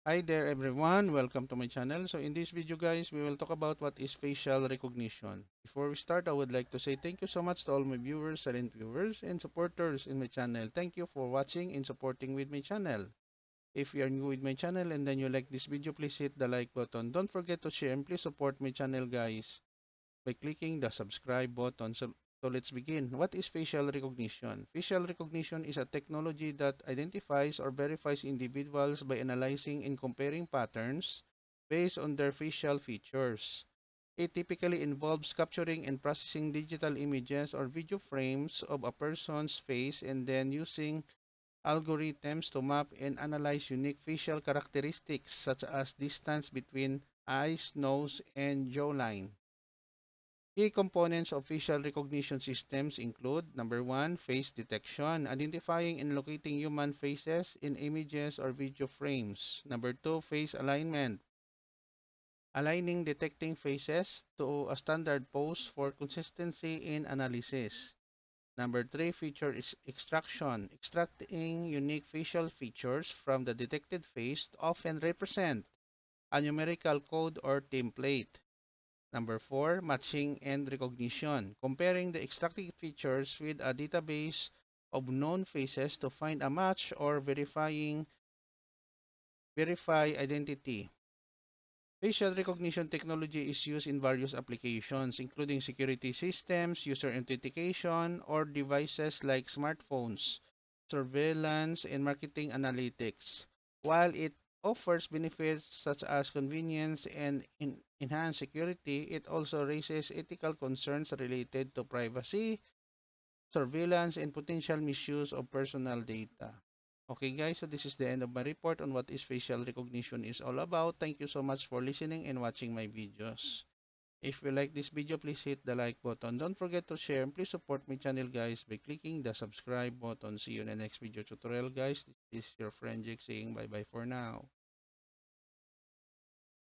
Hi there everyone, welcome to my channel. So in this video guys, we will talk about what is facial recognition. Before we start, I would like to say thank you so much to all my viewers, silent viewers, and supporters in my channel. Thank you for watching and supporting with my channel. If you are new with my channel and then you like this video, please hit the like button. Don't forget to share and please support my channel guys by clicking the subscribe button. So let's begin. What is facial recognition? Facial recognition is a technology that identifies or verifies individuals by analyzing and comparing patterns based on their facial features. It typically involves capturing and processing digital images or video frames of a person's face and then using algorithms to map and analyze unique facial characteristics such as distance between eyes, nose, and jawline. Key components of facial recognition systems include number one, face detection, identifying and locating human faces in images or video frames. Number two, face alignment, aligning detecting faces to a standard pose for consistency in analysis. Number three, feature is extraction, extracting unique facial features from the detected face to often represent a numerical code or template. Number four, matching and recognition, comparing the extracted features with a database of known faces to find a match or verify identity. Facial recognition technology is used in various applications, including security systems, user authentication, or devices like smartphones, surveillance, and marketing analytics. While it offers benefits such as convenience and enhanced security, it also raises ethical concerns related to privacy, surveillance, and potential misuse of personal data. Okay guys, so this is the end of my report on what is facial recognition is all about. Thank you so much for listening and watching my videos. If you like this video, please hit the like button. Don't forget to share and please support my channel guys by clicking the subscribe button. See you in the next video tutorial guys. This is your friend Jake saying bye bye for now.